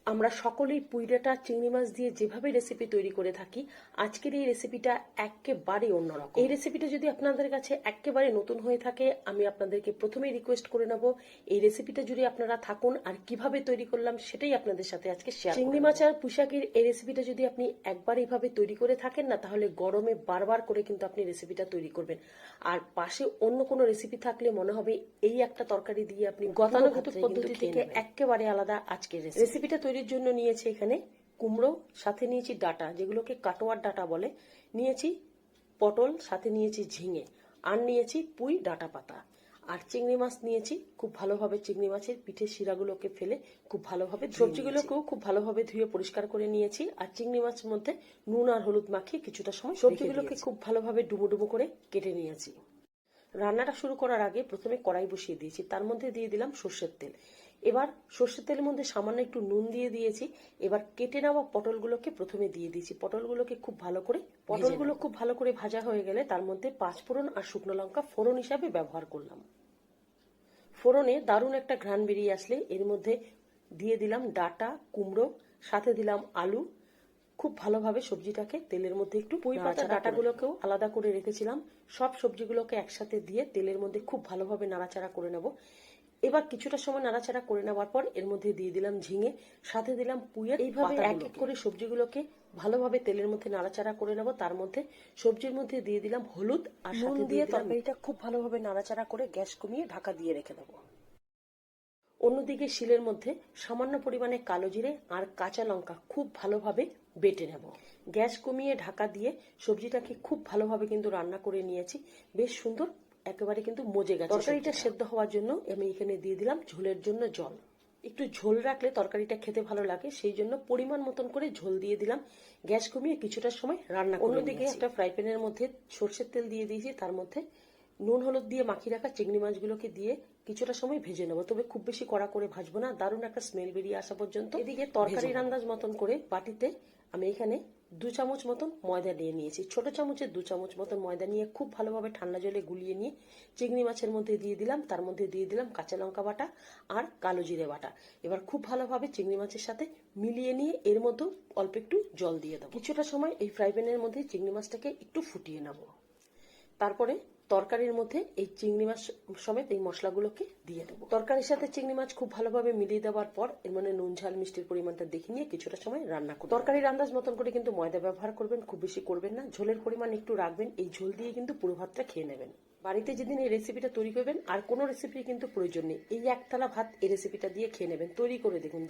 আমরা সকলেই পুঁইডাঁটা চিংড়ি মাছ দিয়ে যেভাবে রেসিপি তৈরি করে থাকি, আজকের এই রেসিপিটা একেবারে অন্যরকম। এই রেসিপিটা যদি আপনাদের কাছে একেবারে নতুন হয়ে থাকে, আমি আপনাদেরকে প্রথমেই রিকোয়েস্ট করে নেব, এই রেসিপিটা যদি আপনারা থাকুন আর কিভাবে তৈরি করলাম সেটাই আপনাদের সাথে আজকে শেয়ার। চিংড়ি মাছ আর পুঁইশাকের এই রেসিপিটা যদি আপনি একবার এইভাবে তৈরি করে থাকেন না, তাহলে গরমে বারবার করে কিন্তু আপনি রেসিপিটা তৈরি করবেন। আর পাশে অন্য কোনো রেসিপি থাকলে মনে হবে এই একটা তরকারি দিয়ে আপনি গতানুগতিক পদ্ধতি থেকে একেবারে আলাদা আজকের রেসিপিটা তৈরির জন্য নিয়েছি এখানে কুমড়ো, সাথে নিয়েছি ডাটা, যেগুলোকে কাটোয়ার ডাটা বলে, নিয়েছি পটল, সাথে নিয়েছি ঝিঙে, আর নিয়েছি পুঁই ডাঁটা পাতা, আর চিংড়ি মাছ নিয়েছি। খুব ভালোভাবে চিংড়ি মাছের পিঠে শিরাগুলোকে ফেলে খুব ভালোভাবে, সবজিগুলোকেও খুব ভালোভাবে ধুয়ে পরিষ্কার করে নিয়েছি। আর চিংড়ি মাছের মধ্যে নুন আর হলুদ মাখিয়ে কিছুটা সময় সবজিগুলোকে খুব ভালোভাবে ডুবো ডুবো করে কেটে নিয়েছি। রান্নাটা শুরু করার আগে প্রথমে কড়াই বসিয়ে দিয়েছি, তার মধ্যে দিয়ে দিলাম সর্ষের তেল। এবার সর্ষের তেলের মধ্যে সামান্য একটু নুন দিয়ে দিয়েছি। এবার কেটে নেওয়া পটলগুলোকে প্রথমে দিয়ে দিয়েছি। পটলগুলোকে খুব ভালো করে ভাজা হয়ে গেলে তার মধ্যে পাঁচফোড়ন আর শুকনো লঙ্কা ফোড়ন হিসাবে ব্যবহার করলাম। ফোড়নে দারুণ একটা ঘ্রাণ বেরিয়ে আসলে এর মধ্যে দিয়ে দিলাম ডাটা, কুমড়ো, সাথে দিলাম আলু। খুব ভালোভাবে সবজিটাকে তেলের মধ্যে একটু, পুঁই পাতা ডাটাগুলোকেও আলাদা করে রেখেছিলাম, সব সবজিগুলোকে একসাথে দিয়ে তেলের মধ্যে খুব ভালোভাবে নাড়াচাড়া করে নেব। এবার কিছুটা সময় নাড়াচাড়া করে নেওয়ার পর এর মধ্যে দিয়ে দিলাম ঝিঙে, সাথে দিলাম পুঁইয়ের। এইভাবে এক এক করে সবজিগুলোকে ভালোভাবে তেলের মধ্যে নাড়াচাড়া করে নেব। তার মধ্যে সবজির মধ্যে দিয়ে দিলাম হলুদ আর নুন দিয়ে তরকারিটা খুব ভালোভাবে নাড়াচাড়া করে গ্যাস কমিয়ে ঢাকা দিয়ে রেখে দেবো। অন্যদিকে শিলের মধ্যে সামান্য পরিমাণে কালো জিরে আর কাঁচা লঙ্কা খুব ভালোভাবে বেটে নেব। গ্যাস কমিয়ে ঢাকা দিয়ে সবজিটাকে খুব ভালোভাবে কিন্তু রান্না করে নিয়েছি, বেশ সুন্দর একেবারে কিন্তু মজে গেছে। তরকারিটা সেদ্ধ হওয়ার জন্য আমি এখানে দিয়ে দিলাম ঝোলের জন্য জল। একটু ঝোল রাখলে তরকারিটা খেতে ভালো লাগে, সেই জন্য পরিমাণ মতন করে ঝোল দিয়ে দিলাম। গ্যাস কমিয়ে কিছুটা সময় রান্না করে। অন্যদিকে একটা ফ্রাই প্যানের মধ্যে সর্ষের তেল দিয়ে দিয়েছি, তার মধ্যে নুন হলুদ দিয়ে মাখিয়ে রাখা চিংড়ি মাছগুলোকে দিয়ে কিছুটা সময় ভেজে নেবো, তবে খুব বেশি কড়া করে ভাজবো না, দারুণ একটা স্মেল বেরিয়ে আসা পর্যন্ত। এদিকে তরকারির আন্দাজ মতন করে বাটিতে আমি এখানে 2 চামচ মতন ময়দা নিয়ে নিয়েছি। ছোট চামচের 2 চামচ মতন ময়দা নিয়ে খুব ভালোভাবে ঠান্ডা জলে গুলিয়ে নিয়ে চিংড়ি মাছের মধ্যে দিয়ে দিলাম। তার মধ্যে দিয়ে দিলাম কাঁচা লঙ্কা বাটা আর কালো জিরে বাটা। এবার খুব ভালোভাবে চিংড়ি মাছের সাথে মিলিয়ে নিয়ে এর মধ্যে অল্প একটু জল দিয়ে দেবো। কিছুটা সময় এই ফ্রাই প্যানের মধ্যে চিংড়ি মাছটাকে একটু ফুটিয়ে নেবো। তারপরে তরকারির মধ্যে এই চিংড়ি মাছ সমেত এই মশলাগুলোকে দিয়ে দেবো। তরকারির সাথে চিংড়ি মাছ খুব ভালোভাবে মিলিয়ে দেওয়ার পর এর মানে নুন ঝাল মিষ্টির পরিমাণটা দেখে নিয়ে কিছুটা সময় রান্না করুন। তরকারির আন্দাজ মতন করে কিন্তু ময়দা ব্যবহার করবেন, খুব বেশি করবেন না। ঝোলের পরিমাণ একটু রাখবেন, এই ঝোল দিয়ে কিন্তু পুরো ভাতটা খেয়ে নেবেন। বাড়িতে যেদিন এই রেসিপিটা তৈরি করবেন আর কোনো রেসিপি কিন্তু প্রয়োজন নেই, এই একতলা ভাত এই রেসিপিটা দিয়ে খেয়ে নেবেন। তৈরি করে দেখুন।